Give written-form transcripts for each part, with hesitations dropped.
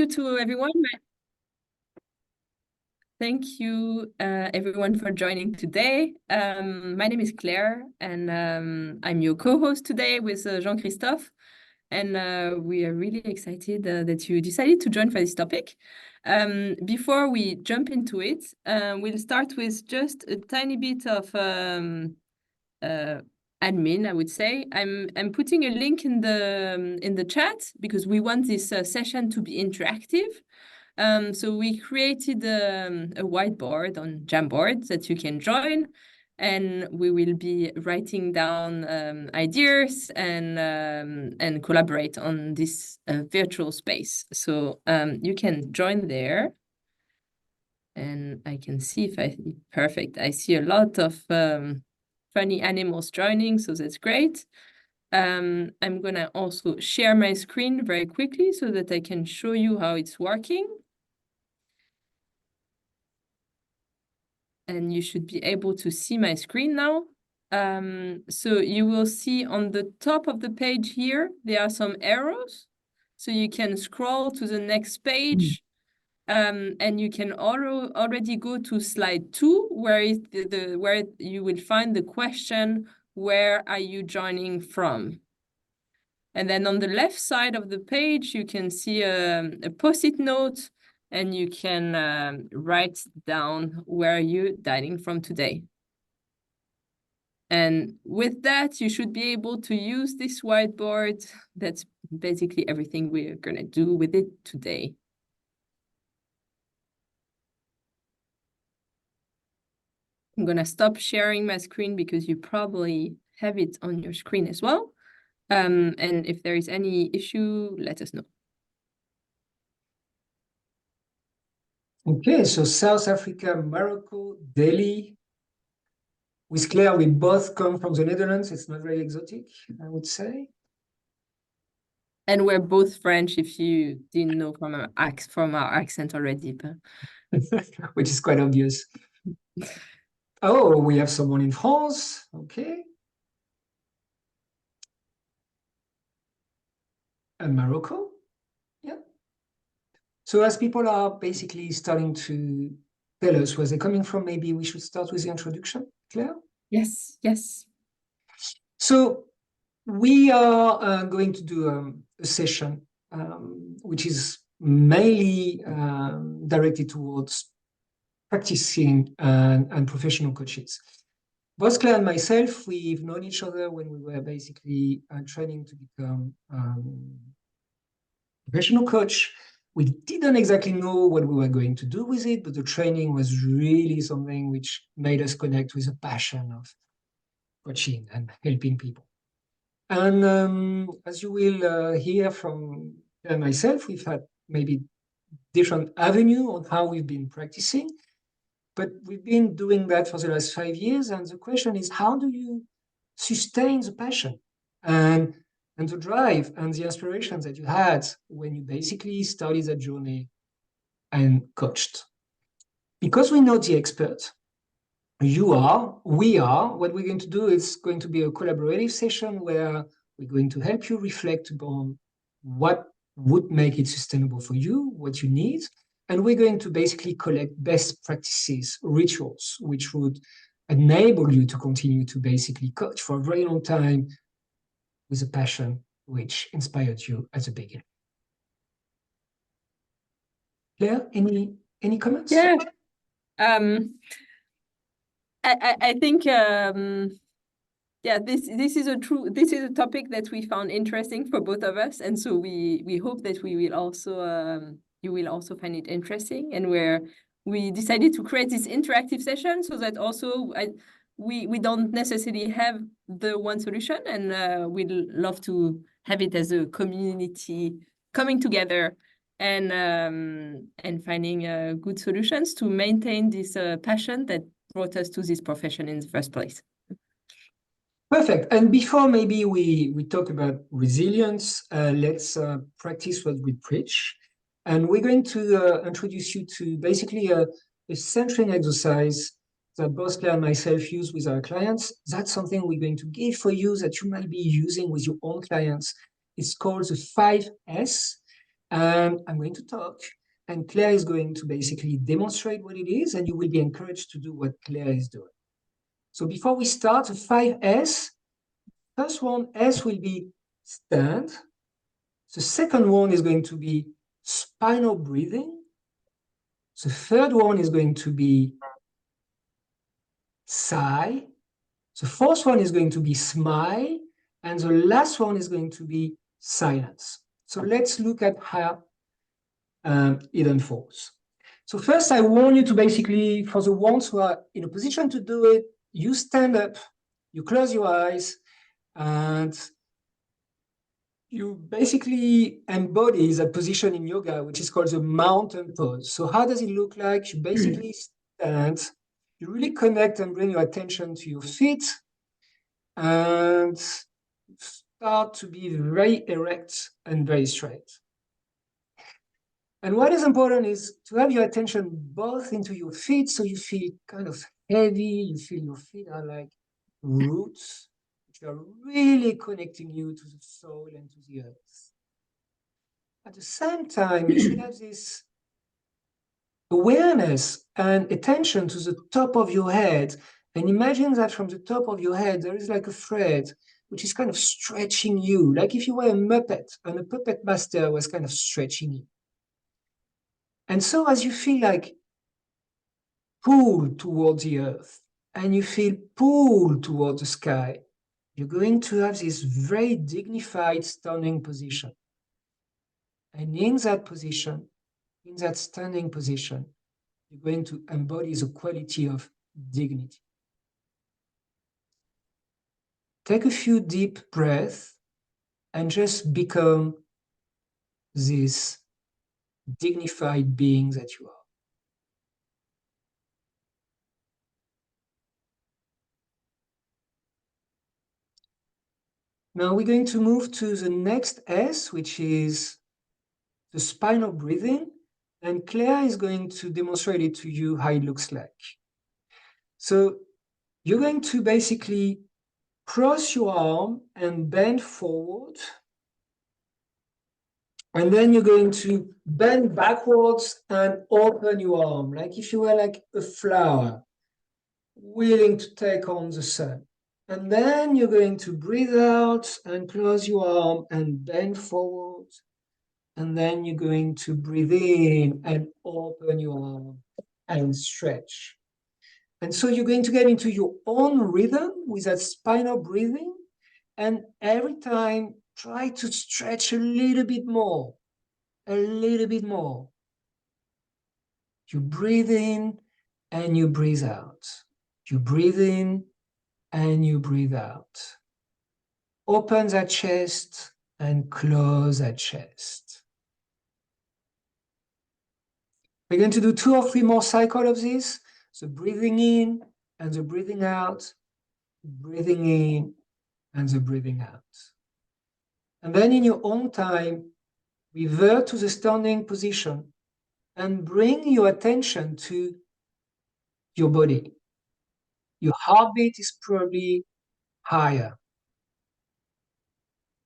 you to everyone. Thank you, everyone, for joining today. My name is Claire, and I'm your co-host today with Jean-Christophe. And we are really excited that you decided to join for this topic. Before we jump into it, we'll start with just a tiny bit of admin, I would say. I'm putting a link in the chat because we want this session to be interactive. So we created a whiteboard on Jamboard that you can join, and we will be writing down ideas and collaborate on this virtual space. So you can join there. And I can see perfect. I see a lot of funny animals joining, so that's great. I'm gonna also share my screen very quickly so that I can show you how it's working. And you should be able to see my screen now. So you will see on the top of the page here, there are some arrows. So you can scroll to the next page. And you can already go to slide 2, where you will find the question, where are you joining from? And then on the left side of the page, you can see a post-it note, and you can write down where you're dialing from today. And with that, you should be able to use this whiteboard. That's basically everything we're going to do with it today. I'm going to stop sharing my screen because you probably have it on your screen as well. And if there is any issue, let us know. Okay, so South Africa, Morocco, Delhi. With Claire, we both come from the Netherlands. It's not very exotic, I would say. And we're both French, if you didn't know from our accent already. But... which is quite obvious. Oh, we have someone in France. Okay. And Morocco. Yeah. So as people are basically starting to tell us where they're coming from, maybe we should start with the introduction, Claire? Yes, yes. So we are going to do a session which is mainly directed towards practicing and professional coaches. Both Claire and myself, we've known each other when we were basically training to become professional coach. We didn't exactly know what we were going to do with it, but the training was really something which made us connect with a passion of coaching and helping people. And as you will hear from myself, we've had maybe different avenue on how we've been practicing, but we've been doing that for the last 5 years. And the question is, how do you sustain the passion and the drive and the inspiration that you had when you basically started that journey and coached? Because we know the expert, we are, what we're going to do is going to be a collaborative session where we're going to help you reflect upon what would make it sustainable for you, what you need. And we're going to basically collect best practices, rituals, which would enable you to continue to basically coach for a very long time with a passion which inspired you at the beginning. Claire, any comments? Yeah. I think yeah, this is a topic that we found interesting for both of us, and so we hope that we will also you will also find it interesting, and we decided to create this interactive session so that also we don't necessarily have the one solution, and we'd love to have it as a community coming together and finding good solutions to maintain this passion that brought us to this profession in the first place. Perfect. And before maybe we talk about resilience, let's practice what we preach. And we're going to introduce you to basically a centering exercise that both Claire and myself use with our clients. That's something we're going to give for you that you might be using with your own clients. It's called the 5S. And I'm going to talk, and Claire is going to basically demonstrate what it is, and you will be encouraged to do what Claire is doing. So before we start, the 5S, first one, S will be stand. The second one is going to be spinal breathing. The third one is going to be sigh. The fourth one is going to be smile. And the last one is going to be silence. So let's look at how it unfolds. So first, I want you to basically, for the ones who are in a position to do it, you stand up, you close your eyes, and you basically embody that position in yoga, which is called the mountain pose. So how does it look like? You basically stand, you really connect and bring your attention to your feet, and start to be very erect and very straight. And what is important is to have your attention both into your feet, so you feel kind of heavy, you feel your feet are like roots, which are really connecting you to the soul and to the earth. At the same time, you should have this awareness and attention to the top of your head. And imagine that from the top of your head, there is like a thread which is kind of stretching you, like if you were a Muppet and a puppet master was kind of stretching you. And so as you feel like pulled towards the earth and you feel pulled towards the sky, you're going to have this very dignified standing position. And in that position, in that standing position, you're going to embody the quality of dignity. Take a few deep breaths and just become this dignified being that you are. Now we're going to move to the next S, which is the spinal breathing. And Claire is going to demonstrate it to you how it looks like. So you're going to basically cross your arm and bend forward. And then you're going to bend backwards and open your arm, like if you were like a flower, willing to take on the sun. And then you're going to breathe out and close your arm and bend forward. And then you're going to breathe in and open your arm and stretch. And so you're going to get into your own rhythm with that spinal breathing. And every time, try to stretch a little bit more, a little bit more. You breathe in and you breathe out. You breathe in and you breathe out. Open that chest and close that chest. We're going to do 2 or 3 more cycles of this. So breathing in and the breathing out, breathing in and the breathing out. And then in your own time, revert to the standing position and bring your attention to your body. Your heartbeat is probably higher.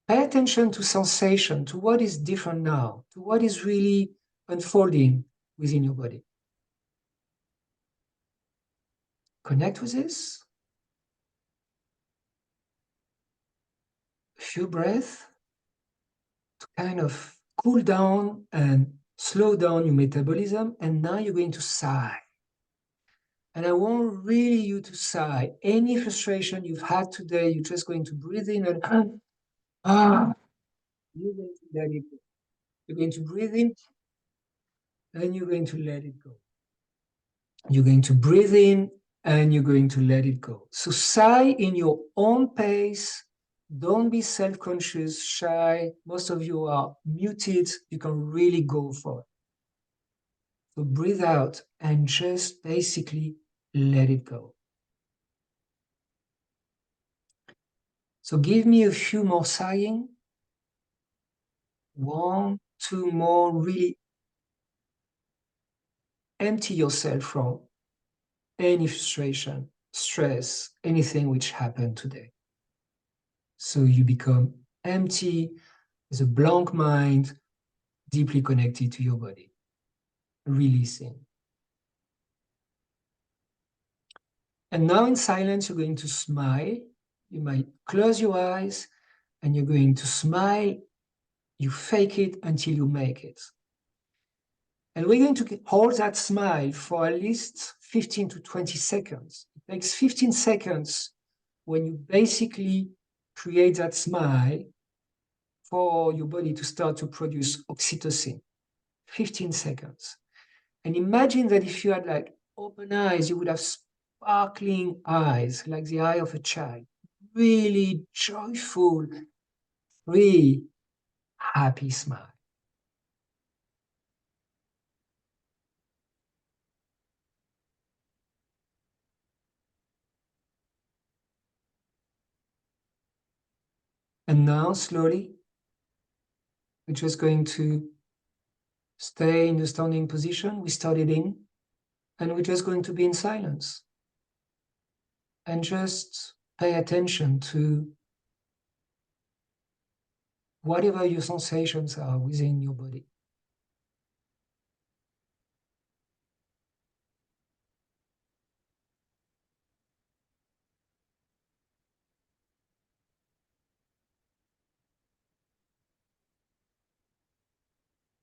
Pay attention to sensation, to what is different now, to what is really unfolding within your body. Connect with this. A few breaths to kind of cool down and slow down your metabolism. And now you're going to sigh. And I want really you to sigh. Any frustration you've had today, you're just going to breathe in and you're going to let it go. You're going to breathe in and you're going to let it go. You're going to breathe in and you're going to let it go. So sigh in your own pace. Don't be self-conscious, shy. Most of you are muted. You can really go for it. So breathe out and just basically let it go. So give me a few more sighing. 1, 2 more. Really empty yourself from any frustration, stress, anything which happened today. So you become empty with a blank mind, deeply connected to your body, releasing. And now in silence, you're going to smile. You might close your eyes and you're going to smile. You fake it until you make it. And we're going to hold that smile for at least 15 to 20 seconds. It takes 15 seconds when you basically create that smile for your body to start to produce oxytocin. 15 seconds. And imagine that if you had like open eyes, you would have sparkling eyes, like the eye of a child. Really joyful, free, happy smile. And now, slowly, we're just going to stay in the standing position we started in, and we're just going to be in silence. And just pay attention to whatever your sensations are within your body.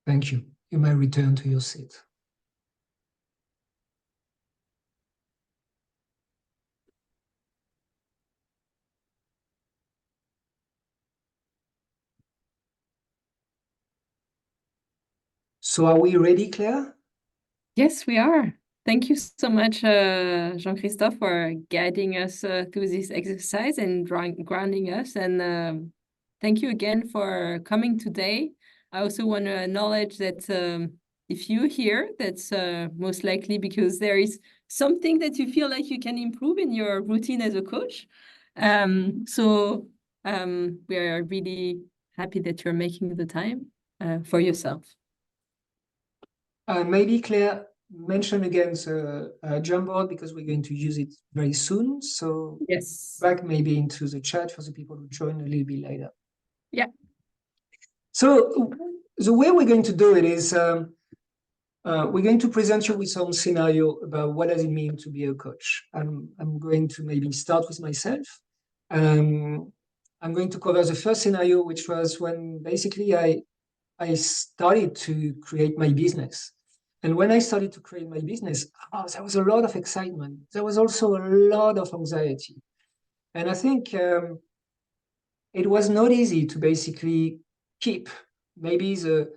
Thank you. You may return to your seat. So are we ready, Claire? Yes, we are. Thank you so much, Jean-Christophe, for guiding us through this exercise and grounding us. And thank you again for coming today. I also want to acknowledge that if you're here, that's most likely because there is something that you feel like you can improve in your routine as a coach. We are really happy that you're making the time for yourself. Maybe Claire, mention again the Jamboard because we're going to use it very soon. So Yes. back maybe into the chat for the people who join a little bit later. Yeah. So the way we're going to do it is we're going to present you with some scenario about what does it mean to be a coach. I'm going to maybe start with myself. I'm going to cover the first scenario, which was when basically I started to create my business. And when I started to create my business, there was a lot of excitement. There was also a lot of anxiety. And I think it was not easy to basically keep maybe the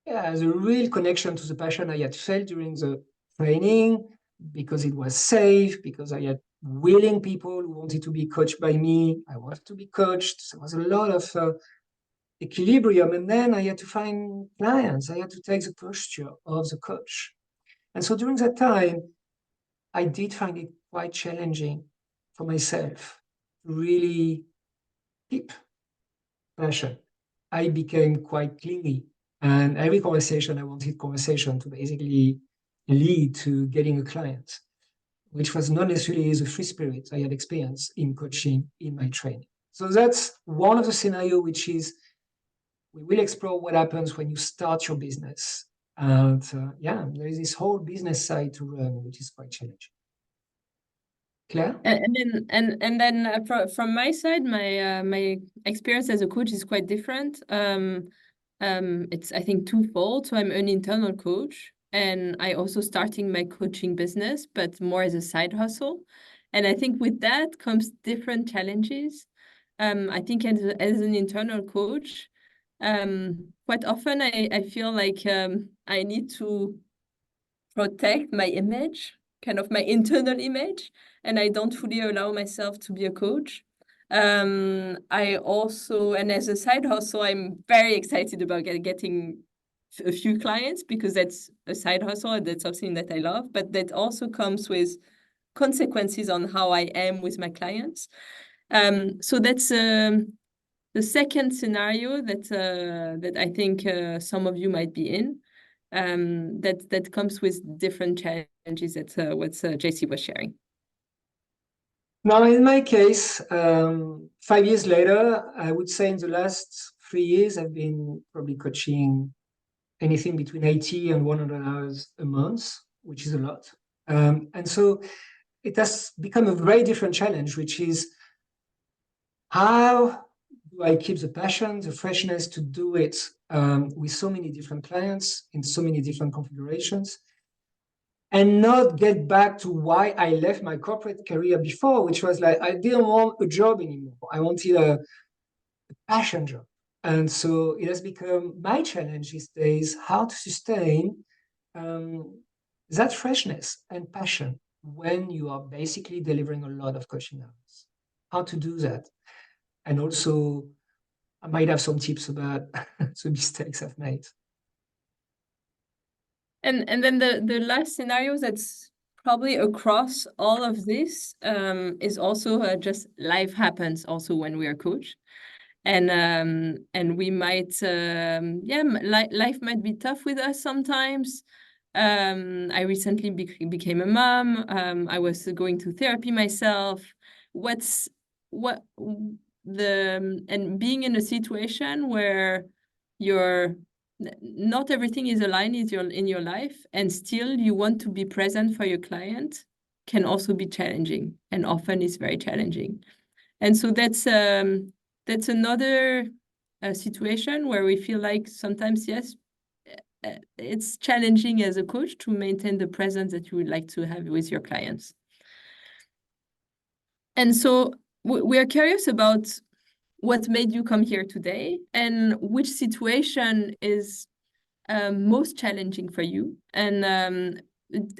real connection to the passion I had felt during the training, because it was safe, because I had willing people who wanted to be coached by me. I wanted to be coached. There was a lot of equilibrium. And then I had to find clients. I had to take the posture of the coach. And so during that time, I did find it quite challenging for myself to really keep passion. I became quite clingy. And every conversation, I wanted conversation to basically lead to getting a client, which was not necessarily the free spirit I had experienced in coaching in my training. So that's one of the scenarios, which is we will explore what happens when you start your business. And there is this whole business side to run, which is quite challenging. Claire? And then from my side, my experience as a coach is quite different. It's I think twofold. So I'm an internal coach, and I also starting my coaching business, but more as a side hustle. And I think with that comes different challenges. I think as an internal coach, quite often I feel like I need to protect my image, kind of my internal image, and I don't fully allow myself to be a coach. I also, and as a side hustle, I'm very excited about getting a few clients because that's a side hustle and that's something that I love, but that also comes with consequences on how I am with my clients. So that's the second scenario that I think some of you might be in. That comes with different challenges. That's what JC was sharing. Now, in my case, 5 years later, I would say in the last 3 years, I've been probably coaching anything between 80 and 100 hours a month, which is a lot. And so it has become a very different challenge, which is how do I keep the passion, the freshness to do it with so many different clients in so many different configurations, and not get back to why I left my corporate career before, which was like, I didn't want a job anymore. I wanted a passion job. And so it has become my challenge these days, how to sustain that freshness and passion when you are basically delivering a lot of coaching hours. How to do that. And also, I might have some tips about the mistakes I've made. And then the last scenario that's probably across all of this is also just life happens also when we are coach. And we might life might be tough with us sometimes. I recently became a mom. I was going to therapy myself. And being in a situation where not everything is aligned in your life, and still you want to be present for your client, can also be challenging, and often is very challenging. And so that's another situation where we feel like sometimes, yes, it's challenging as a coach to maintain the presence that you would like to have with your clients. And so we are curious about what made you come here today, and which situation is most challenging for you. And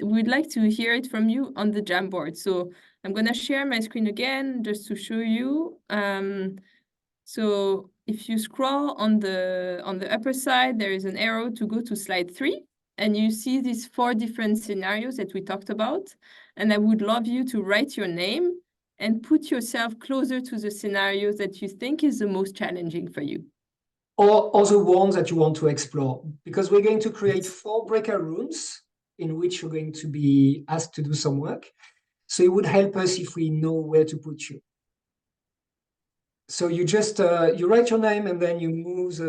we'd like to hear it from you on the Jamboard. So I'm going to share my screen again just to show you. So if you scroll on the upper side, there is an arrow to go to slide 3, and you see these 4 different scenarios that we talked about. And I would love you to write your name and put yourself closer to the scenarios that you think is the most challenging for you. Or the ones that you want to explore, because we're going to create 4 breakout rooms in which you're going to be asked to do some work. So it would help us if we know where to put you. So you just you write your name, and then you move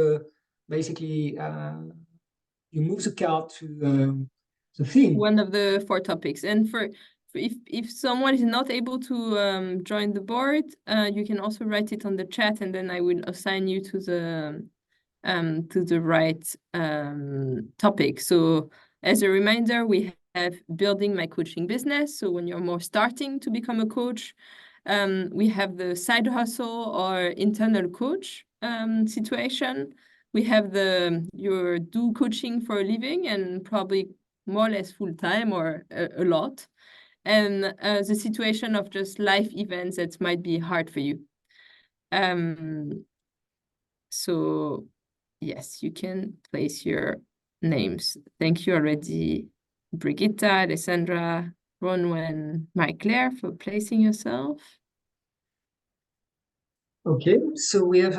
basically you move the card to the theme. One of the 4 topics. And if someone is not able to join the board, you can also write it on the chat, and then I will assign you to the right topic. So as a reminder, we have building my coaching business. So when you're more starting to become a coach, we have the side hustle or internal coach situation. We have you do coaching for a living and probably more or less full time or a lot. And the situation of just life events that might be hard for you. So yes, you can place your names. Thank you already, Brigitta, Alessandra, Bronwen, Marie-Claire, for placing yourself. Okay, so we have,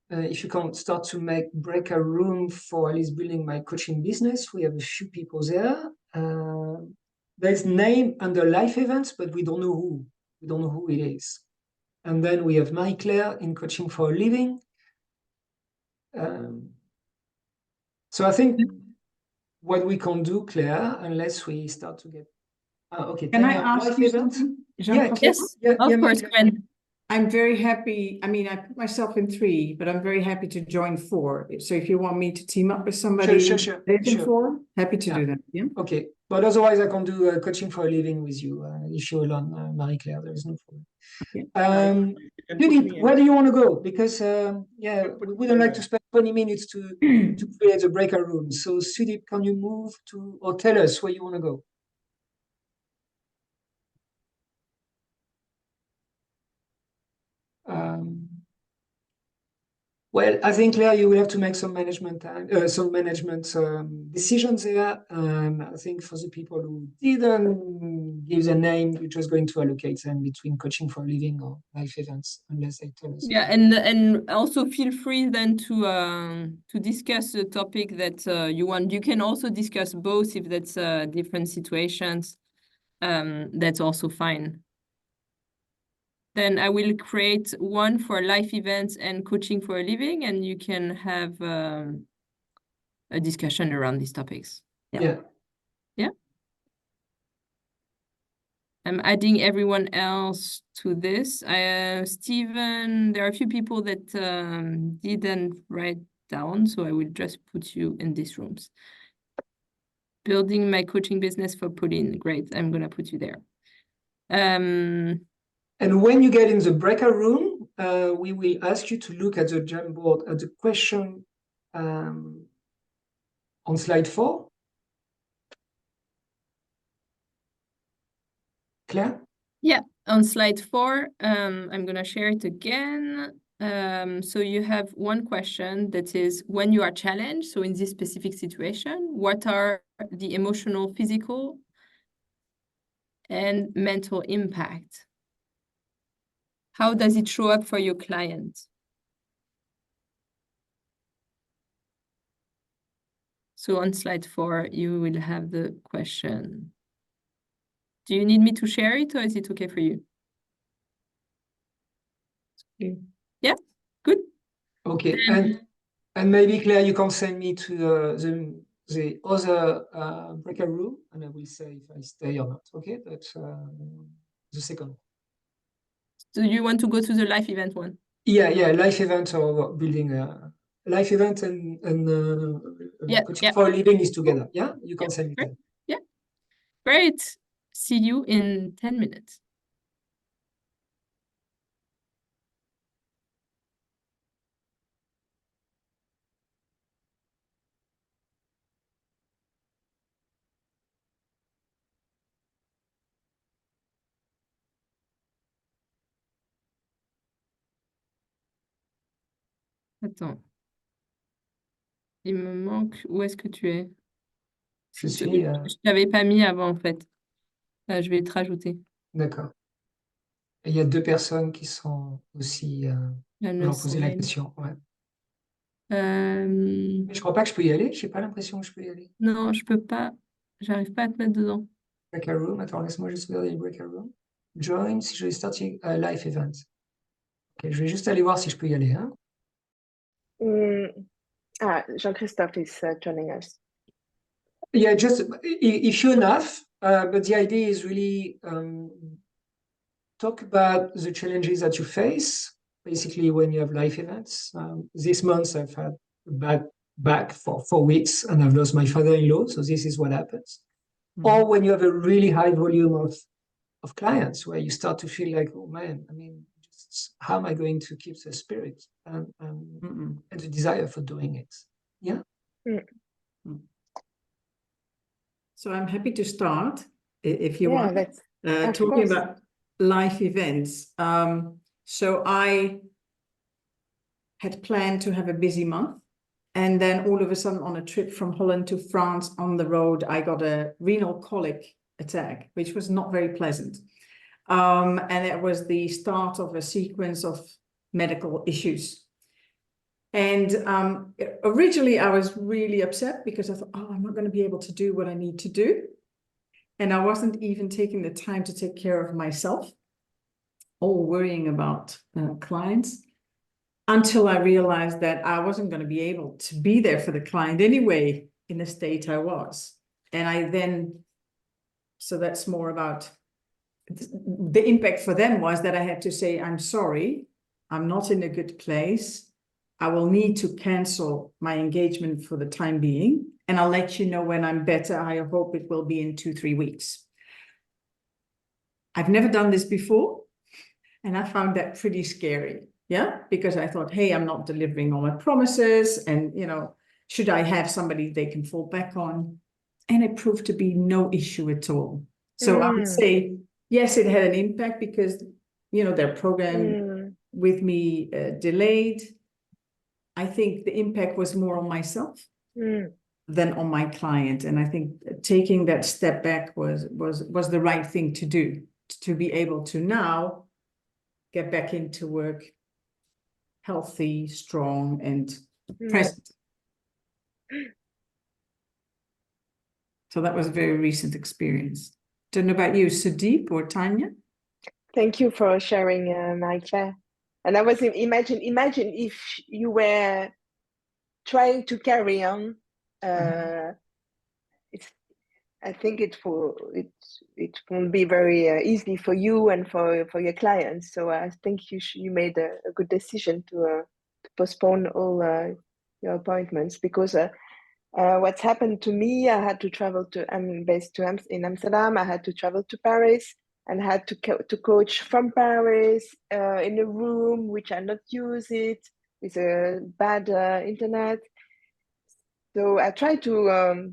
if you can start to break a room for Alice building my coaching business, we have a few people there. There's name under life events, but we don't know who. We don't know who it is. And then we have Marie-Claire in coaching for a living. So I think what we can do, Claire, unless we start to get... okay. Can I ask you something? Yes, of course, Gwen. I'm very happy. I mean, I put myself in 3, but I'm very happy to join 4. So if you want me to team up with somebody sure. 4, happy to do that. Yeah. Okay, but otherwise I can do coaching for a living with you if you're alone, Marie-Claire. There is no problem. Okay. Judith, where do you want to go? Because we wouldn't like to spend 20 minutes to create the breakout room. So Sudip, can you move to or tell us where you want to go? Well, I think, Claire, you will have to make some management decisions there. I think for the people who didn't give the name, we're just going to allocate them between coaching for a living or life events, unless they tell us. Yeah, and also feel free then to discuss the topic that you want. You can also discuss both if that's different situations. That's also fine. Then I will create one for life events and coaching for a living, and you can have a discussion around these topics. Yeah. I'm adding everyone else to this. Stephen, there are a few people that didn't write down, so I will just put you in these rooms. Building my coaching business for Pauline. Great, I'm gonna put you there. And when you get in the breakout room, we will ask you to look at the Jamboard at the question on slide 4. Claire? Yeah, on slide 4, I'm gonna share it again. So you have one question that is, when you are challenged, so in this specific situation, what are the emotional, physical, and mental impact? How does it show up for your client? So on slide 4, you will have the question. Do you need me to share it, or is it okay for you? Yeah, good. Okay, and maybe Claire, you can send me to the other breakout room, and I will say if I stay or not. Okay, that's the second. Do you want to go to the live event one? Yeah, life event or building a life event and coaching for a living is together. Yeah, you can send me great. that. Yeah, great. See you in 10 minutes. Attends. Il me manque... Où est-ce que tu es? Je Je suis. ne t'avais pas mis avant, en fait. Je vais te rajouter. D'accord. Et il y a 2 personnes qui sont aussi leur poser la question. Ouais. Mais je crois pas que je peux y aller. J'ai pas l'impression que je peux y aller. Non, je peux pas. J'arrive pas à te mettre dedans. Breakout room. Attends, laisse-moi juste regarder le breakout room. Join si je vais starting a live event. Ok, je vais juste aller voir si je peux y aller. Hein. Jean-Christophe is joining us. Yeah, just if you're enough, but the idea is really talk about the challenges that you face, basically when you have life events. This month I've had a bad back for 4 weeks and I've lost my father-in-law, so this is what happens. Or when you have a really high volume of clients where you start to feel like, oh man, I mean, just how am I going to keep the spirit and the desire for doing it? Yeah. So I'm happy to start if you want. Talking course. about live events. So I had planned to have a busy month, and then all of a sudden on a trip from Holland to France on the road, I got a renal colic attack, which was not very pleasant. And it was the start of a sequence of medical issues. And originally I was really upset because I thought, oh, I'm not going to be able to do what I need to do. And I wasn't even taking the time to take care of myself, or worrying about clients, until I realized that I wasn't going to be able to be there for the client anyway in the state I was. And so that's more about the impact for them was that I had to say, I'm sorry, I'm not in a good place. I will need to cancel my engagement for the time being, and I'll let you know when I'm better. I hope it will be in 2-3 weeks. I've never done this before, and I found that pretty scary. Yeah, because I thought, hey, I'm not delivering all my promises, and should I have somebody they can fall back on? And it proved to be no issue at all. So I would say, yes, it had an impact because their program with me delayed. I think the impact was more on myself than on my client. And I think taking that step back was the right thing to do, to be able to now get back into work healthy, strong, and present. So that was a very recent experience. Don't know about you, Sudeep or Tanya? Thank you for sharing, Marie-Claire. And I was imagine if you were trying to carry on It's I think it won't be very easy for you and for your clients. So I think you made a good decision to postpone all your appointments, because what's happened to me, I had to travel I'm based in Amsterdam. I had to travel to Paris and had to coach from Paris in a room which I not use it, with a bad internet. So I tried to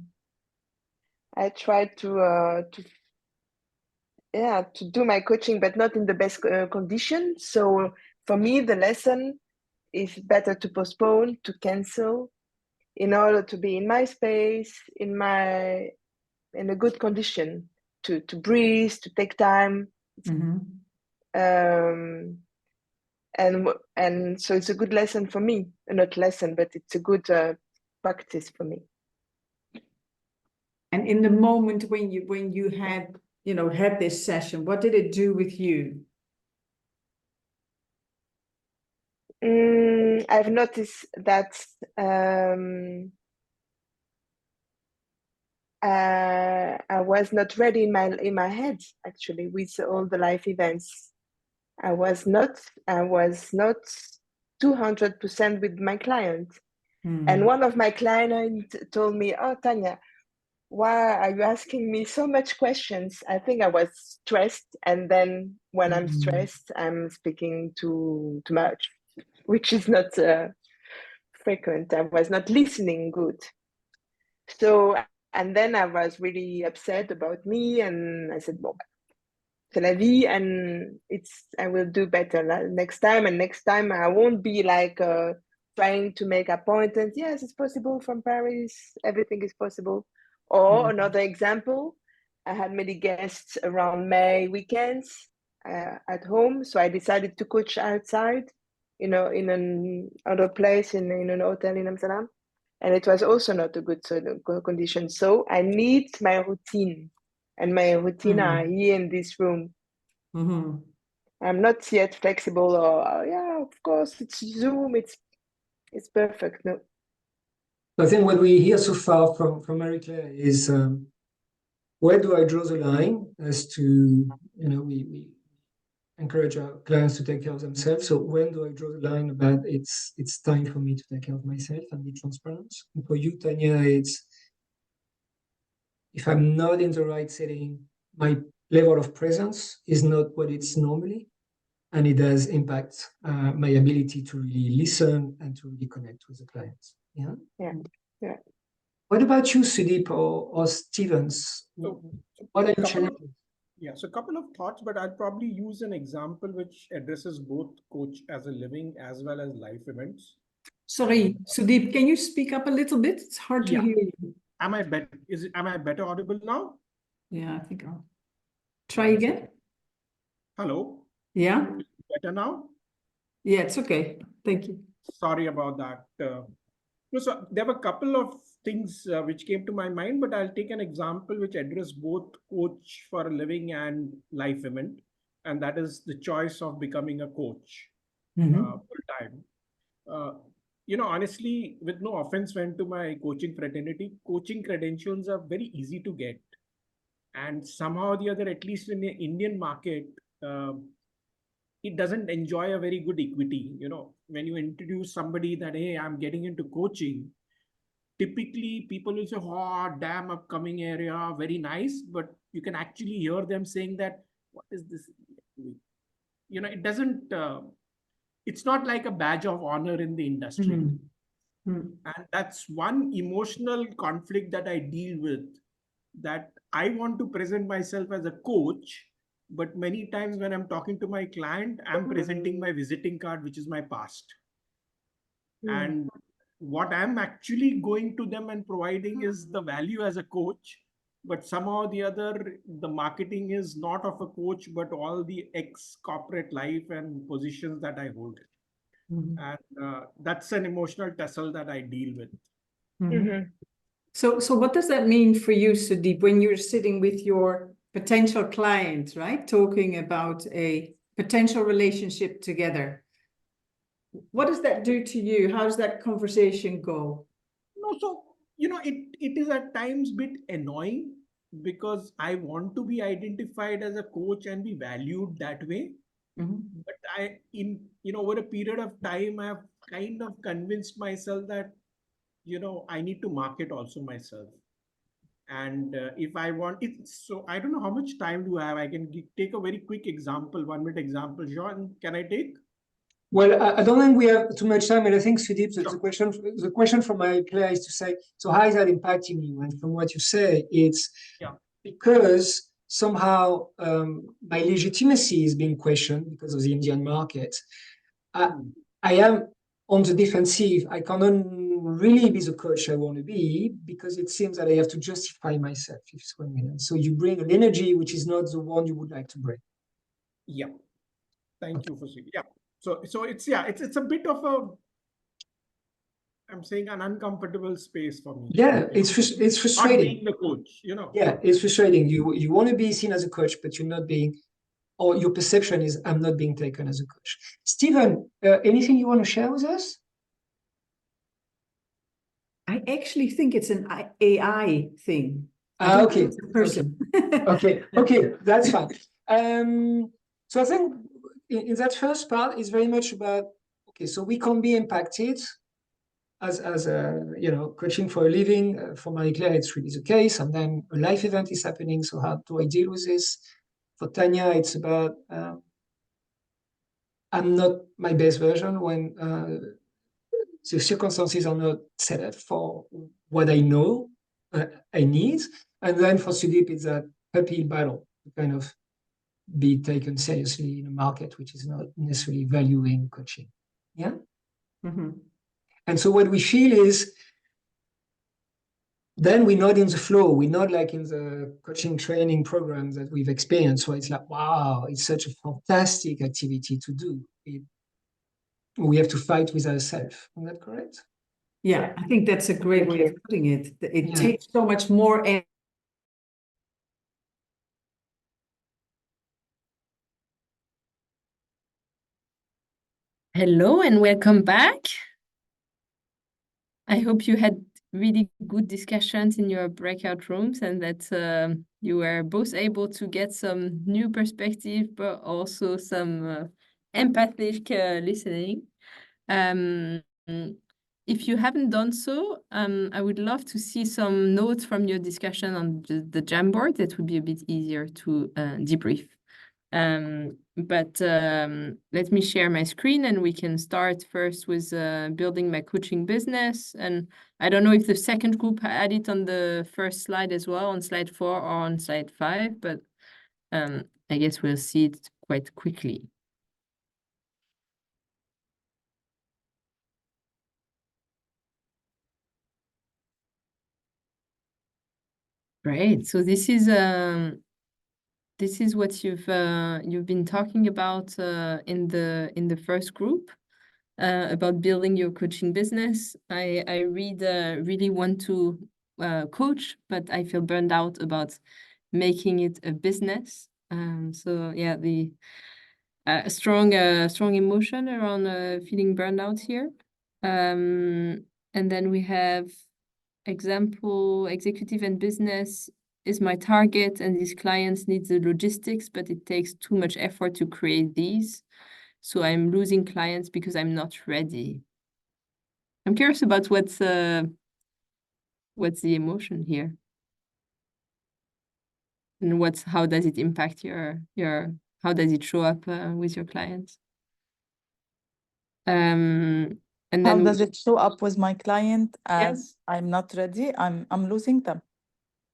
do my coaching, but not in the best condition. So for me, the lesson is better to postpone, to cancel, in order to be in my space, in a good condition, to breathe, to take time. And so it's a good lesson for me, not lesson, but it's a good practice for me. And in the moment when you had this session, what did it do with you? I've noticed that I was not ready in my head, actually, with all the life events. I was not 200% with my client. And one of my clients told me, "Oh, Tanya, why are you asking me so much questions?" I think I was stressed, and then when I'm stressed, I'm speaking too much, which is not frequent. I was not listening good. So, and then I was really upset about me, and I said, "Bon, c'est la vie, and I will do better next time. And next time I won't be like trying to make appointments. Yes, it's possible from Paris. Everything is possible." Or another example, I had many guests around May weekends at home, so I decided to coach outside, in another place in an hotel in Amsterdam, and it was also not a good condition. So I need my routine, and my routine are here in this room. I'm not yet flexible, or yeah, of course it's Zoom, it's perfect. No. I think what we hear so far from Marie-Claire is where do I draw the line as to, we encourage our clients to take care of themselves. So when do I draw the line about it's time for me to take care of myself and be transparent? And for you, Tanya, it's if I'm not in the right setting, my level of presence is not what it's normally, and it does impact my ability to really listen and to really connect with the clients. Yeah. What about you, Sudeep or Stevens? What are your challenges? So a couple of thoughts, but I'll probably use an example which addresses both coach as a living as well as life events. Sorry, Sudeep, can you speak up a little bit? It's hard to hear you. Am I better audible now? Yeah, I think I'll try again. Hello? Yeah? Better now? Yeah, it's okay. Thank you. Sorry about that. So there were a couple of things which came to my mind, but I'll take an example which address both coach for a living and life event, and that is the choice of becoming a coach full time. Honestly, with no offense went to my coaching fraternity, coaching credentials are very easy to get. And somehow or the other, at least in the Indian market, it doesn't enjoy a very good equity. When you introduce somebody that, hey, I'm getting into coaching, typically people will say, oh, damn, upcoming area, very nice. But you can actually hear them saying that, what is this? It doesn't, it's not like a badge of honor in the industry. And that's one emotional conflict that I deal with, that I want to present myself as a coach, but many times when I'm talking to my client, I'm presenting my visiting card, which is my past. And what I'm actually going to them and providing is the value as a coach, but somehow or the other, the marketing is not of a coach, but all the ex-corporate life and positions that I hold. And that's an emotional tussle that I deal with. So what does that mean for you, Sudeep, when you're sitting with your potential client, right? Talking about a potential relationship together. What does that do to you? How does that conversation go? No, so it is at times bit annoying because I want to be identified as a coach and be valued that way. But over a period of time, I have kind of convinced myself that, I need to market also myself. And if I want it, so I don't know how much time do I have. I can take a very quick example, 1 minute example. Jean, can I take? Well, I don't think we have too much time, and I think Sudeep, Sure. the question from my player is to say, so how is that impacting you? And from what you say, it's because somehow my legitimacy is being questioned because of the Indian market. I am on the defensive. I cannot really be the coach I want to be because it seems that I have to justify myself, if it's 1 minute. So you bring an energy which is not the one you would like to bring. Yeah. Thank you for saying. Yeah. So it's a bit of a, I'm saying, an uncomfortable space for me. Yeah, it's frustrating. Not being the coach, Yeah, it's frustrating. You want to be seen as a coach, but you're not being, or your perception is, I'm not being taken as a coach. Stephen, anything you want to share with us? I actually think it's an AI thing. Okay. It's a person. Okay, that's fine. So I think in that first part is very much about, okay, so we can be impacted as coaching for a living. For Marie-Claire, it's really the case. And then a life event is happening. So how do I deal with this? For Tanya, it's about I'm not my best version when the circumstances are not set up for what I know I need. And then for Sudeep, it's that uphill battle to kind of be taken seriously in a market which is not necessarily valuing coaching. Yeah. And so what we feel is then we're not in the flow. We're not like in the coaching training programs that we've experienced where it's like, wow, it's such a fantastic activity to do. We have to fight with ourselves. Is that correct? Yeah, I think that's a great way of putting it. It takes so much more. Hello and welcome back. I hope you had really good discussions in your breakout rooms and that you were both able to get some new perspective, but also some empathic listening. If you haven't done so, I would love to see some notes from your discussion on the Jamboard. That would be a bit easier to debrief. But let me share my screen and we can start first with building my coaching business. And I don't know if the second group had it on the first slide as well, on slide 4 or on slide 5, but I guess we'll see it quite quickly. Great. So this is what you've been talking about in the first group about building your coaching business. I really want to coach, but I feel burned out about making it a business. So yeah, the strong emotion around feeling burned out here. And then we have example, executive and business is my target and these clients need the logistics, but it takes too much effort to create these. So I'm losing clients because I'm not ready. I'm curious about what's the emotion here? And how does it impact how does it show up with your clients? And How then does it show up with my client as I'm not ready? I'm losing them.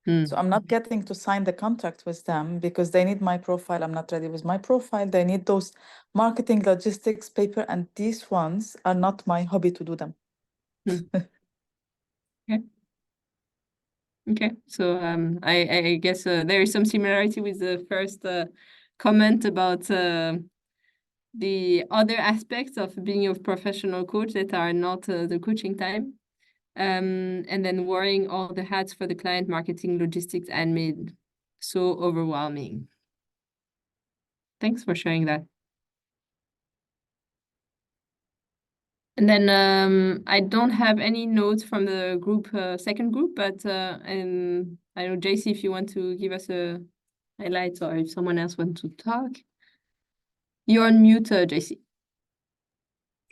So I'm not getting to sign the contract with them because they need my profile. I'm not ready with my profile. They need those marketing, logistics, paper, and these ones are not my hobby to do them. Okay, so I guess there is some similarity with the first comment about the other aspects of being a professional coach that are not the coaching time. And then wearing all the hats for the client, marketing, logistics, admin, so overwhelming. Thanks for sharing that. And then I don't have any notes from the group, second group, but and I know, JC, if you want to give us a highlight or if someone else wants to talk. You're on mute, JC.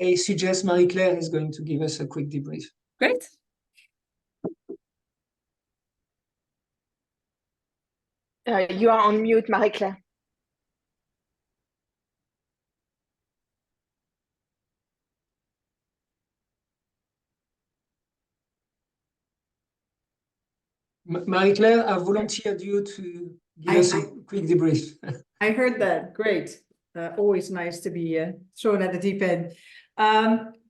I suggest Marie-Claire is going to give us a quick debrief. Great. You are on mute, Marie-Claire. Marie-Claire, I volunteered you to give us a quick debrief. I heard that. Great. Always nice to be thrown at the deep end.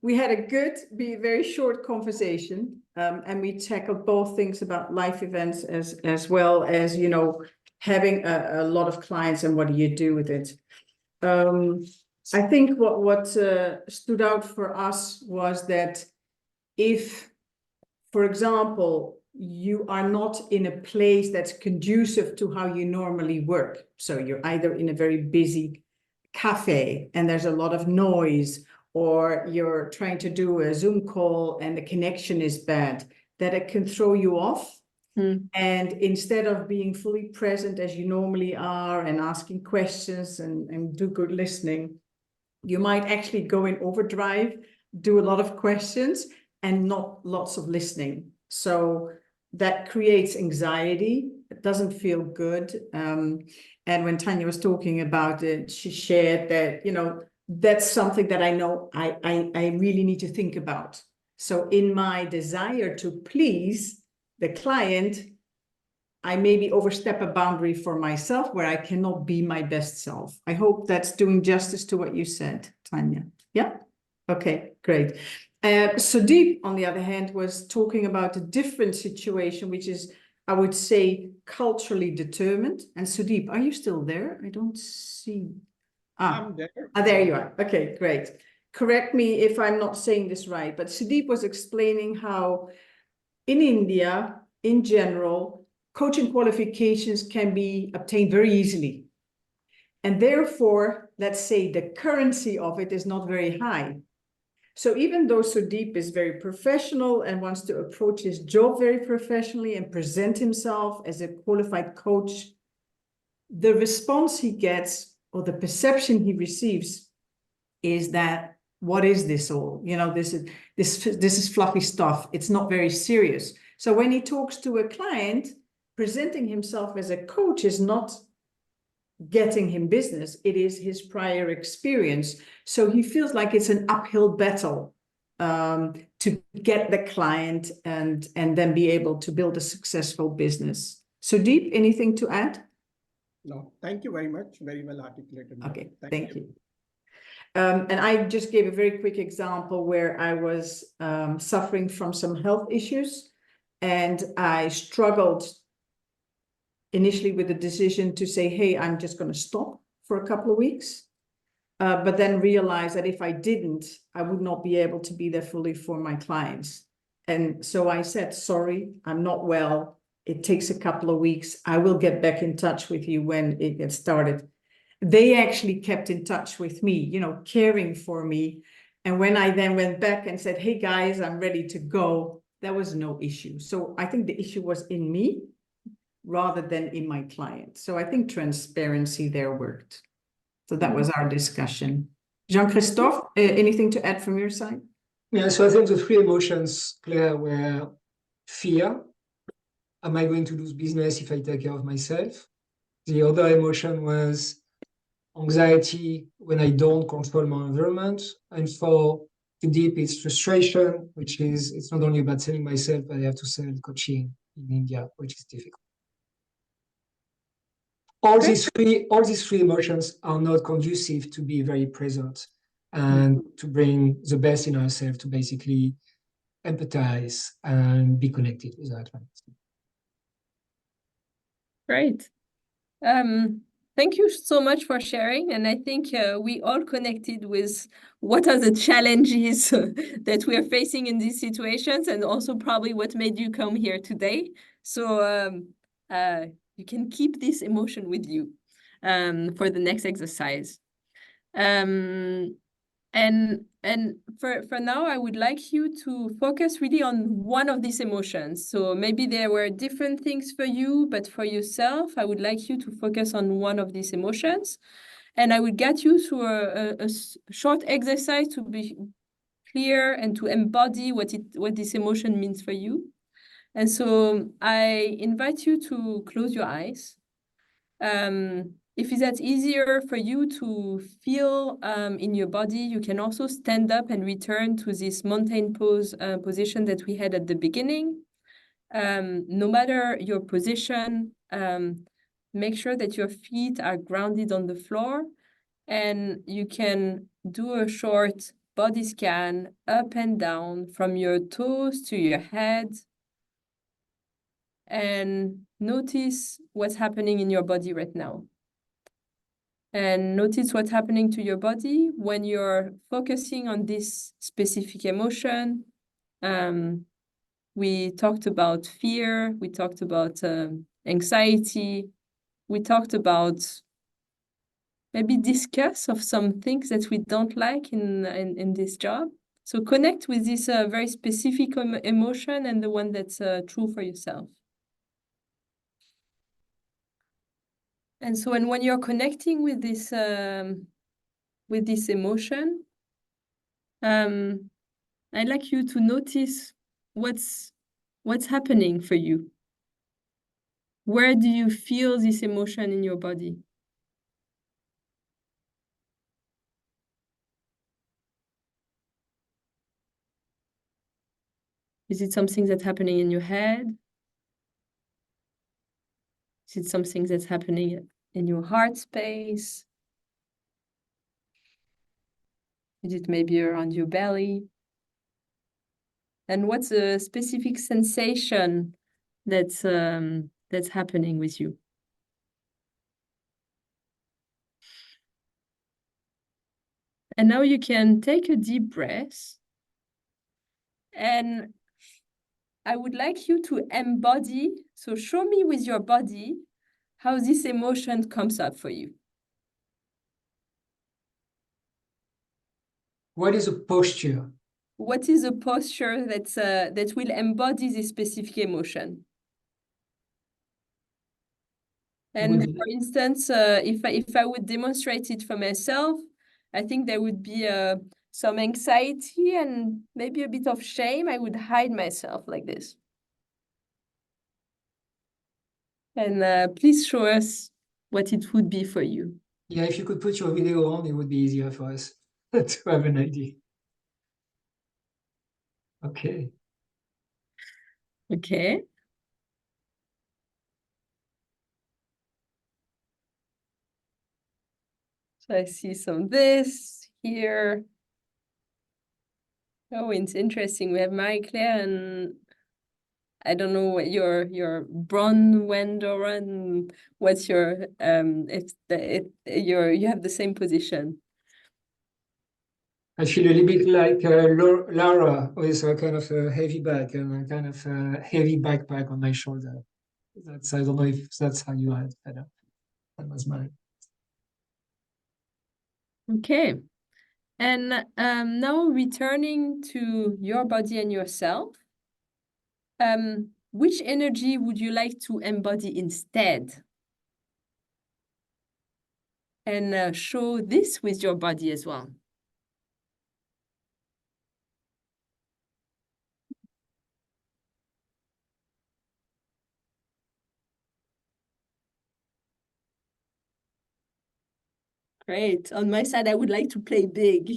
We had a good, very short conversation, and we tackled both things about life events as well as, you know, having a lot of clients and what do you do with it. I think what stood out for us was that if, for example, you are not in a place that's conducive to how you normally work. So you're either in a very busy cafe and there's a lot of noise, or you're trying to do a Zoom call and the connection is bad, that it can throw you off. And instead of being fully present as you normally are and asking questions and do good listening, you might actually go in overdrive, do a lot of questions and not lots of listening. So that creates anxiety. It doesn't feel good. And when Tanya was talking about it, she shared that, you know, that's something that I know I really need to think about. So in my desire to please the client, I maybe overstep a boundary for myself where I cannot be my best self. I hope that's doing justice to what you said, Tanya. Yeah? Okay, great. Sudeep, on the other hand, was talking about a different situation, which is, I would say, culturally determined. And Sudeep, are you still there? I don't see. I'm there. There you are. Okay, great. Correct me if I'm not saying this right, but Sudeep was explaining how in India, in general, coaching qualifications can be obtained very easily. And therefore, let's say the currency of it is not very high. So even though Sudeep is very professional and wants to approach his job very professionally and present himself as a qualified coach, the response he gets or the perception he receives is that, what is this all? You know, this is fluffy stuff. It's not very serious. So when he talks to a client, presenting himself as a coach is not getting him business. It is his prior experience. So he feels like it's an uphill battle to get the client and then be able to build a successful business. Sudeep, anything to add? No, thank you very much. Very well articulated. Okay, thank you. And I just gave a very quick example where I was suffering from some health issues, and I struggled initially with the decision to say, hey, I'm just going to stop for a couple of weeks, but then realized that if I didn't, I would not be able to be there fully for my clients. And so I said, sorry, I'm not well. It takes a couple of weeks. I will get back in touch with you when it gets started. They actually kept in touch with me, you know, caring for me. And when I then went back and said, hey guys, I'm ready to go, there was no issue. So I think the issue was in me rather than in my client. So I think transparency there worked. So that was our discussion. Jean-Christophe, anything to add from your side? Yeah, so I think the three emotions, Claire, were fear. Am I going to lose business if I take care of myself? The other emotion was anxiety when I don't control my environment. And for Sudeep, it's frustration, which is, it's not only about selling myself, but I have to sell coaching in India, which is difficult. All these three emotions are not conducive to be very present and to bring the best in ourselves, to basically empathize and be connected with our clients. Great. Thank you so much for sharing. And I think we all connected with what are the challenges that we are facing in these situations, and also probably what made you come here today. So you can keep this emotion with you for the next exercise. And And for now, I would like you to focus really on one of these emotions. So maybe there were different things for you, but for yourself, I would like you to focus on one of these emotions. And I would get you through a short exercise to be clear and to embody what this emotion means for you. And so I invite you to close your eyes. If that's easier for you to feel in your body, you can also stand up and return to this mountain pose position that we had at the beginning. No matter your position, make sure that your feet are grounded on the floor, and you can do a short body scan up and down from your toes to your head, and notice what's happening in your body right now. And notice what's happening to your body when you're focusing on this specific emotion. We talked about fear, we talked about anxiety, we talked about maybe discuss of some things that we don't like in this job. So connect with this very specific emotion and the one that's true for yourself. And so, and when you're connecting with this emotion, I'd like you to notice what's happening for you. Where do you feel this emotion in your body? Is it something that's happening in your head? Is it something that's happening in your heart space? Is it maybe around your belly? And what's a specific sensation that's happening with you? And now you can take a deep breath, and I would like you to embody, so show me with your body how this emotion comes up for you. What is a posture? What is a posture that will embody this specific emotion? And for instance, if I would demonstrate it for myself, I think there would be some anxiety and maybe a bit of shame. I would hide myself like this. And please show us what it would be for you. Yeah, if you could put your video on, it would be easier for us to have an idea. Okay. Okay. So I see some this here. Oh, it's interesting. We have Marie-Claire and I don't know what your Bronwendora and what's your you have the same position. I feel a little bit like Lara with a kind of a heavy bag and a kind of a heavy backpack on my shoulder. I don't know if that's how you had it. That was mine. Okay. And now returning to your body and yourself, which energy would you like to embody instead? And show this with your body as well. Great. On my side, I would like to play big.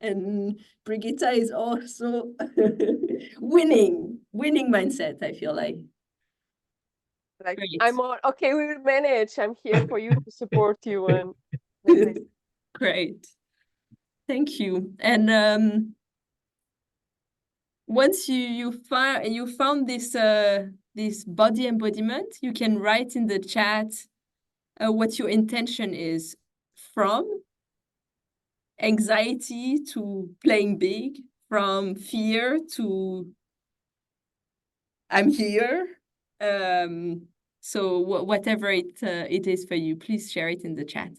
And Brigitta is also winning mindset, I feel like. Like, Great. I'm on, okay, we will manage. I'm here for you to support you. And Great. Thank you. And once you found this body embodiment, you can write in the chat what your intention is, from anxiety to playing big, from fear to I'm here. So whatever it is for you, please share it in the chat.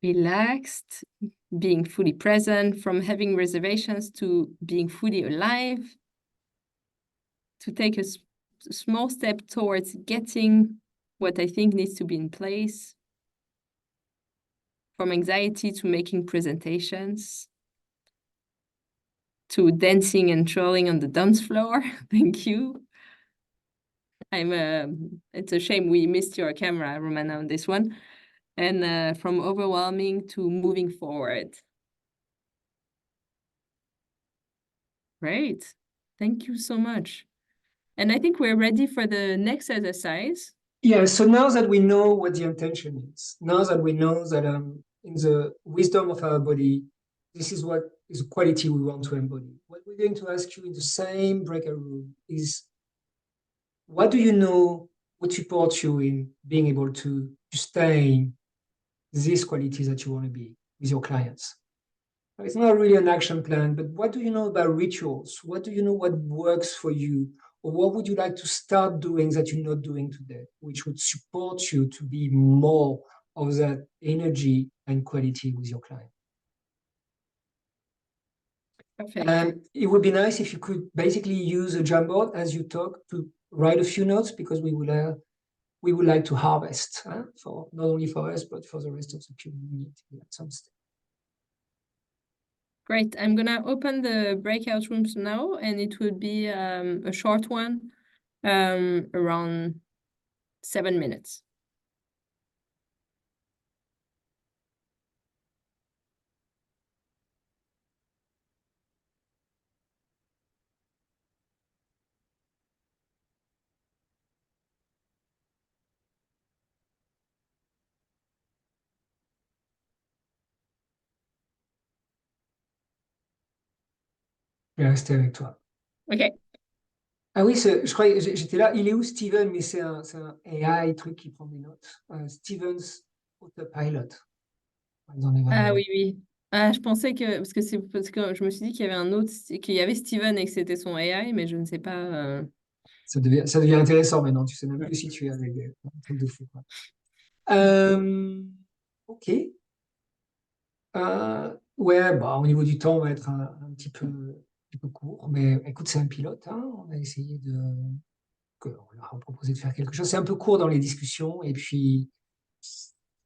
relaxed, being fully present, from having reservations to being fully alive, to take a small step towards getting what I think needs to be in place, from anxiety to making presentations, to dancing and trolling on the dance floor. Thank you. It's a shame we missed your camera, Romana, on this one. And from overwhelming to moving forward. Great. Thank you so much. And I think we're ready for the next exercise. Yeah, so now that we know what the intention is, now that we know that in the wisdom of our body, this is what is a quality we want to embody. What we're going to ask you in the same breakout room is, what do you know would support you in being able to sustain these qualities that you want to be with your clients? It's not really an action plan, but what do you know about rituals? What do you know what works for you? Or what would you like to start doing that you're not doing today, which would support you to be more of that energy and quality with your client? Perfect. And it would be nice if you could basically use a Jamboard as you talk to write a few notes, because we would like to harvest for not only for us, but for the rest of the community at some stage. Great. I'm going to open the breakout rooms now, and it will be a short one, around 7 minutes. Je vais rester avec toi. OK. Ah oui, je croyais, j'étais là. Il est où Steven? Mais c'est un AI truc qui prend des notes. Steven's Autopilot. Ah oui, oui. Ah, je pensais que, parce que je me suis dit qu'il y avait un autre, qu'il y avait Steven et que c'était son AI, mais je ne sais pas. Ça devient intéressant maintenant. Tu sais même plus si tu es avec un truc de fou, quoi. Ok. Ouais, bah, au niveau du temps, on va être un petit peu court. Mais écoute, c'est un pilote. Hein, on a essayé on leur a proposé de faire quelque chose. C'est un peu court dans les discussions. Et puis,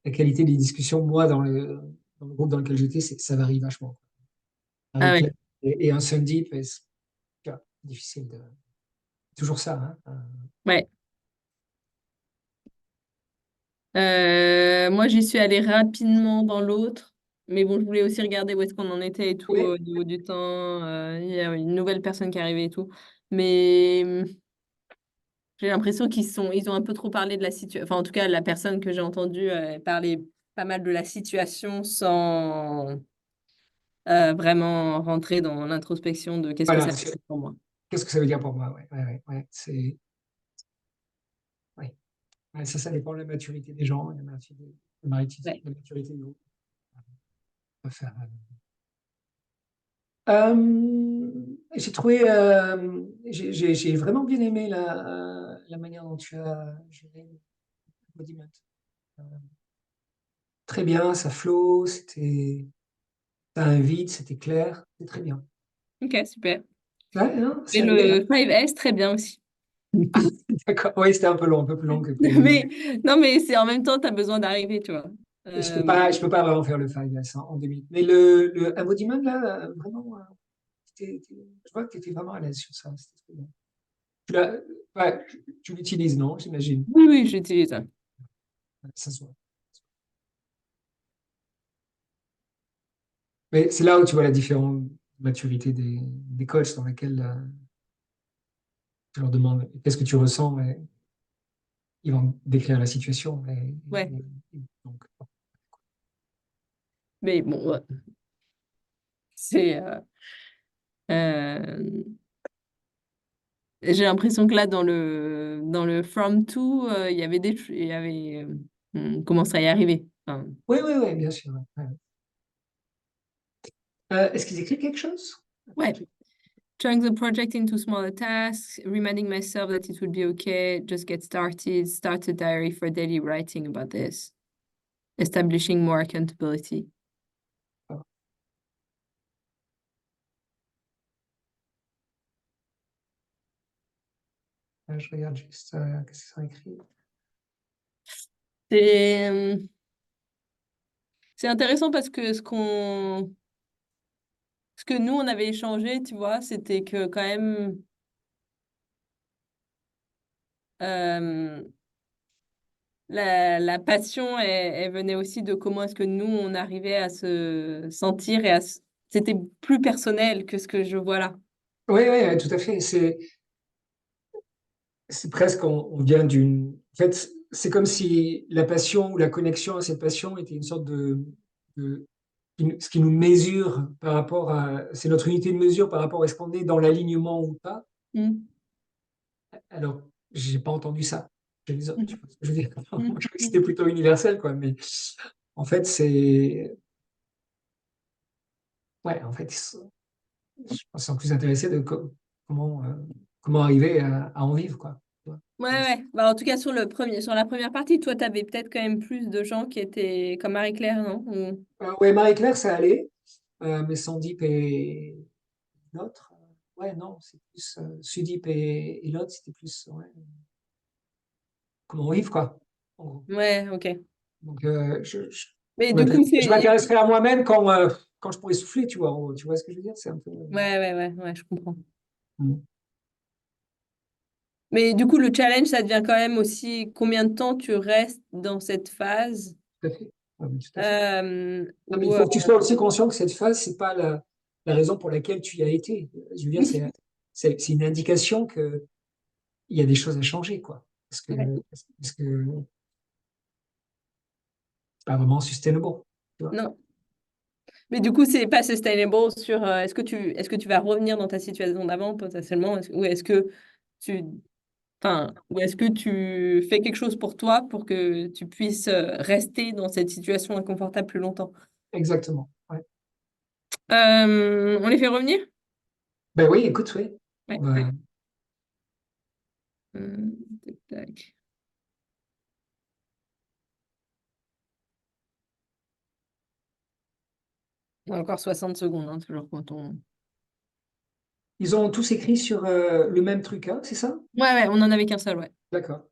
la qualité des discussions, moi, dans le groupe dans lequel j'étais, ça varie vachement. Ah oui. Et un Sunday, c'est difficile de... Toujours ça. Hein. Ouais. Moi, j'y suis allée rapidement dans l'autre. Mais bon, je voulais aussi regarder où est-ce qu'on en était et tout Oui. au niveau du temps. Il y a une nouvelle personne qui est arrivée et tout. Mais j'ai l'impression ils ont un peu trop parlé de la situation. Enfin, en tout cas, la personne que j'ai entendue parler pas mal de la situation sans vraiment rentrer dans l'introspection de qu'est-ce que Voilà, ça fait pour moi. qu'est-ce que ça veut dire pour moi? Ouais, c'est... Ouais. Ouais, ça dépend de la maturité des gens, la maturité du groupe. On peut faire... j'ai trouvé, j'ai vraiment bien aimé la manière dont tu as géré le body mat. Très bien, ça flow, ça invite, c'était clair, c'est très bien. Ok, super. Ouais, non, Et le 5S, très bien aussi. D'accord, oui, c'était un peu long, un peu plus long que prévu. Non, mais c'est en même temps, tu as besoin d'arriver, tu vois. Je peux pas vraiment faire le 5S en 2 minutes. Mais le embodiment, là, vraiment, je vois que tu étais vraiment à l'aise sur ça. C'était très bien. Tu l'utilises, non, j'imagine? Oui, j'utilise ça. Ça se voit. Mais c'est là où tu vois la différente maturité des coachs dans lesquels tu leur demandes qu'est-ce que tu ressens, et ils vont décrire la situation. Ouais. Donc, Mais bon, ouais. C'est... j'ai l'impression que là, dans le From To, il y avait on commence à y arriver. Enfin, oui, bien sûr. Ouais. Est-ce qu'ils écrivent quelque chose? ouais. Chunk the project into smaller tasks, reminding myself that it will be okay, just get started, start a diary for daily writing about this. establishing more accountability. Je regarde juste qu'est-ce qu'ils sont écrit. C'est intéressant parce que ce que nous, on avait échangé, tu vois, c'était que quand même, la passion, elle venait aussi de comment est-ce que nous, on arrivait à se sentir et c'était plus personnel que ce que je vois là. Oui, oui, tout à fait. C'est presque, on vient d'une... En fait, c'est comme si la passion ou la connexion à cette passion était une sorte ce qui nous mesure par rapport à... C'est notre unité de mesure par rapport à ce qu'on est dans l'alignement ou pas. Alors, j'ai pas entendu ça chez les autres, tu vois ce que je veux dire. Moi, je crois que c'était plutôt universel, quoi. Mais en fait, c'est... Ouais, en fait, je pense qu'ils sont plus intéressés de comment arriver à en vivre, quoi. Ouais. Bah, en tout cas, sur la première partie, toi, tu avais peut-être quand même plus de gens qui étaient comme Marie-Claire, non? Ouais, Marie-Claire, ça allait. Mais Sandip et l'autre, ouais, non, c'est plus Sudip et l'autre, c'était plus ouais, comment vivre, quoi. En gros. Ouais, ok. Donc, Mais du coup, je m'intéresserai à moi-même quand je pourrai souffler, tu vois. Tu vois ce que je veux dire? C'est un peu. Ouais, je comprends. Mm. Mais du coup, le challenge, ça devient quand même aussi combien de temps tu restes dans cette phase. Tout à fait. Ouais, tout à fait. Non, mais il où, faut que tu sois aussi conscient que cette phase, c'est pas la raison pour laquelle tu y as été. Je veux dire, c'est une indication qu'il y a des choses à changer, quoi. Parce que c'est pas vraiment sustainable. Tu vois. Non. Mais du coup, c'est pas sustainable sur est-ce que tu vas revenir dans ta situation d'avant potentiellement ou est-ce que tu ou est-ce que tu fais quelque chose pour toi pour que tu puisses rester dans cette situation inconfortable plus longtemps? Exactement. Ouais. On les fait revenir? Ben oui, écoute, oui. Ouais. On va- Tac, tac. Encore 60 secondes, hein, toujours quand on... Ils ont tous écrit sur le même truc, hein, c'est ça? Ouais, on en avait qu'un seul, ouais. D'accord.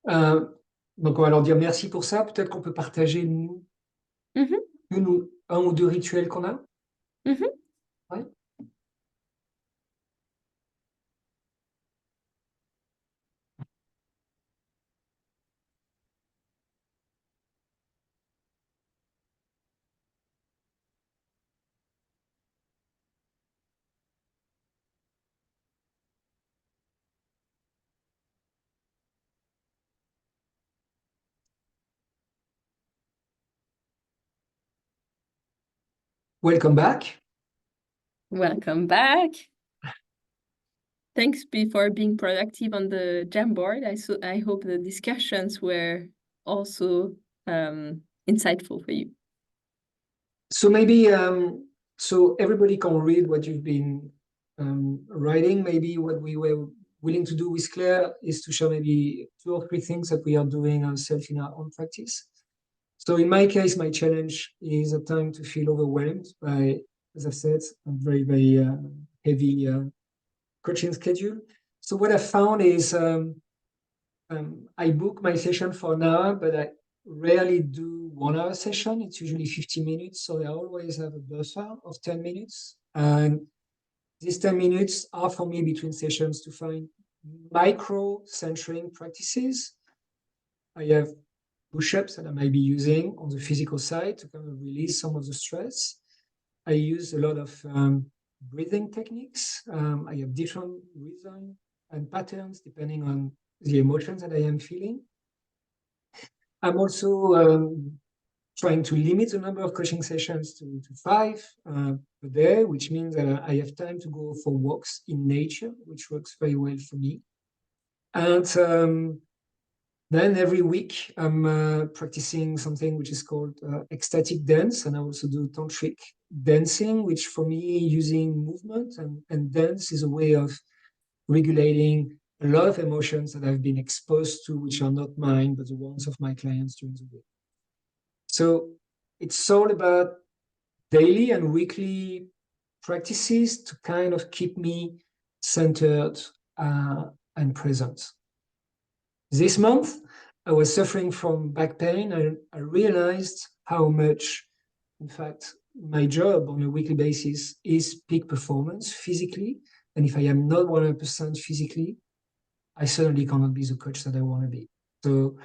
Euh, donc, on va leur dire merci pour ça. Peut-être qu'on peut partager, Mhm, un ou deux rituels qu'on a. mhm. Ouais. Welcome back. Welcome back. Thanks for being productive on the Jamboard. I hope the discussions were also insightful for you. So maybe, so everybody can read what you've been writing. Maybe what we were willing to do with Claire is to show maybe 2 or 3 things that we are doing ourselves in our own practice. So in my case, my challenge is a time to feel overwhelmed by, as I've said, a very, very heavy coaching schedule. So what I found is I book my session for an hour, but I rarely do 1 hour session. It's usually 50 minutes. So I always have a buffer of 10 minutes. And these 10 minutes are for me between sessions to find micro centering practices. I have push-ups that I might be using on the physical side to kind of release some of the stress. I use a lot of breathing techniques. I have different rhythm and patterns depending on the emotions that I am feeling. I'm also trying to limit the number of coaching sessions to 5 per day, which means that I have time to go for walks in nature, which works very well for me. And Then every week I'm practicing something which is called ecstatic dance, and I also do tantric dancing, which for me, using movement and dance is a way of regulating a lot of emotions that I've been exposed to, which are not mine, but the ones of my clients during the week. So it's all about daily and weekly practices to kind of keep me centered and present. This month, I was suffering from back pain, and I realized how much, in fact, my job on a weekly basis is peak performance physically. And if I am not 100% physically, I certainly cannot be the coach that I want to be. So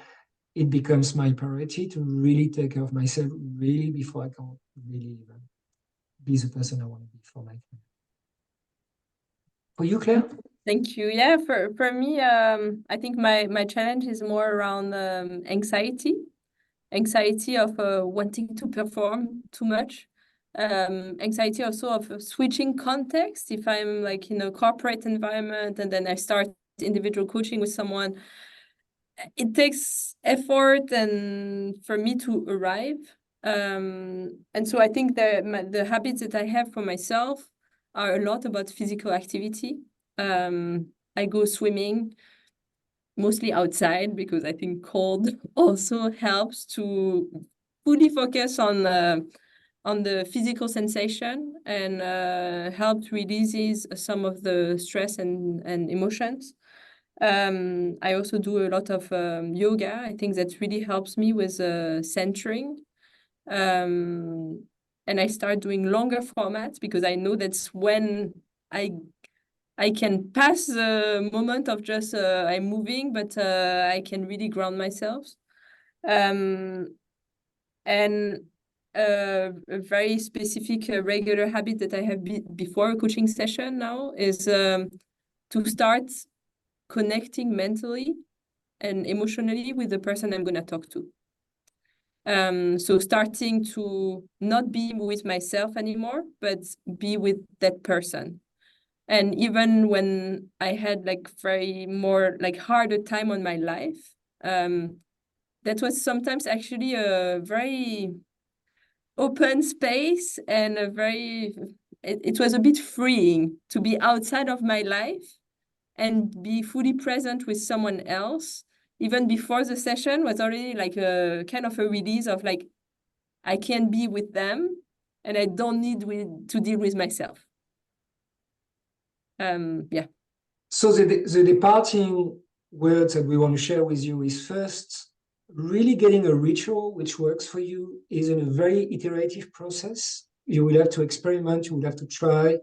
it becomes my priority to really take care of myself really before I can really even be the person I want to be for my client. For you, Claire? Thank you. Yeah, for me, I think my challenge is more around anxiety of wanting to perform too much. Anxiety also of switching context. If I'm like in a corporate environment and then I start individual coaching with someone, it takes effort and for me to arrive. And so I think the habits that I have for myself are a lot about physical activity. I go swimming mostly outside because I think cold also helps to fully focus on the physical sensation and helps releases some of the stress and emotions. I also do a lot of yoga. I think that really helps me with centering. And I start doing longer formats because I know that's when I can pass the moment of just I'm moving, but I can really ground myself. And a very specific regular habit that I have before a coaching session now is to start connecting mentally and emotionally with the person I'm going to talk to. So starting to not be with myself anymore, but be with that person. And even when I had like very more like harder time on my life, that was sometimes actually a very open space and it was a bit freeing to be outside of my life and be fully present with someone else. Even before the session was already like a kind of a release of like, I can be with them and I don't need to deal with myself. Yeah. So the departing words that we want to share with you is, first, really getting a ritual which works for you is in a very iterative process. You will have to experiment, you will have to try,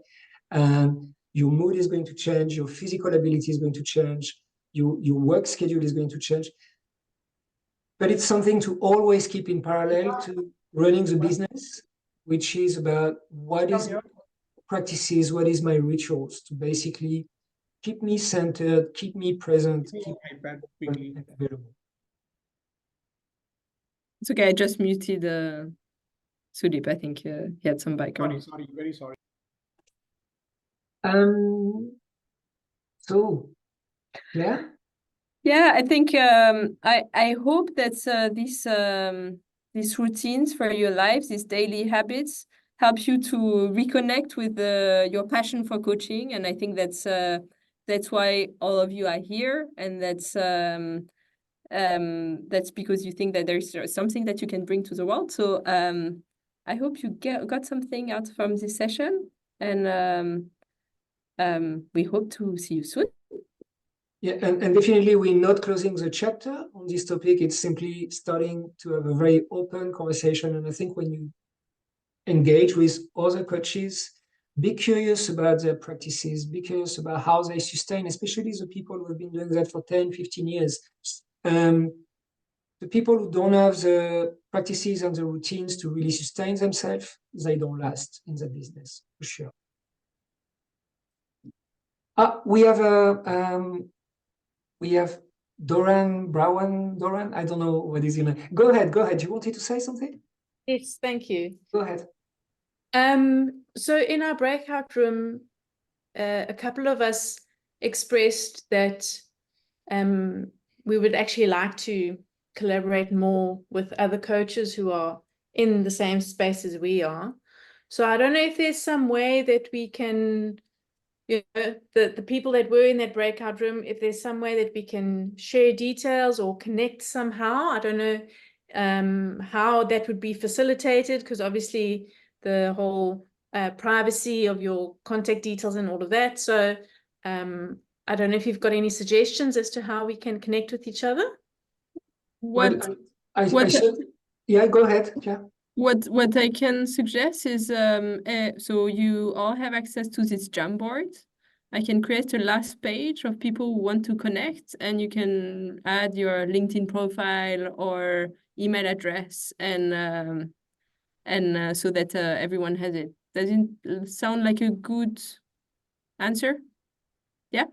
and your mood is going to change, your physical ability is going to change, your work schedule is going to change. But it's something to always keep in parallel to running the business, which is about what is my practices, what is my rituals to basically keep me centered, keep me present, keep me available. It's okay, I just muted Sudip. I think he had some background. Sorry, very sorry. So, yeah. Yeah, I think I hope that these routines for your lives, these daily habits, help you to reconnect with your passion for coaching. And I think that's why all of you are here, and that's because you think that there's something that you can bring to the world. So I hope you got something out from this session, and we hope to see you soon. Yeah, and definitely we're not closing the chapter on this topic. It's simply starting to have a very open conversation. And I think when you engage with other coaches, be curious about their practices, be curious about how they sustain, especially the people who have been doing that for 10, 15 years. The people who don't have the practices and the routines to really sustain themselves, they don't last in the business, for sure. We have Doran Brown. Doran, I don't know what is your name. Go ahead. You wanted to say something? Yes, thank you. Go ahead. So in our breakout room, a couple of us expressed that we would actually like to collaborate more with other coaches who are in the same space as we are. So I don't know if there's some way that we can, you know, the people that were in that breakout room, if there's some way that we can share details or connect somehow. I don't know how that would be facilitated, because obviously the whole privacy of your contact details and all of that. So I don't know if you've got any suggestions as to how we can connect with each other. Yeah, go ahead. Yeah. What I can suggest is so you all have access to this Jamboard. I can create a last page of people who want to connect, and you can add your LinkedIn profile or email address, and so that everyone has it. Does it sound like a good answer? Yeah.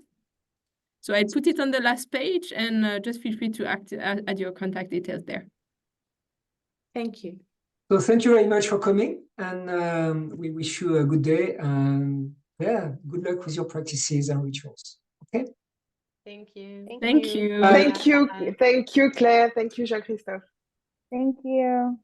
So I put it on the last page, and just feel free to add your contact details there. Thank you. So thank you very much for coming, and we wish you a good day, and yeah, good luck with your practices and rituals. Okay. Thank you. Thank you. Thank you, Claire. Thank you, Jean-Christophe. Thank you.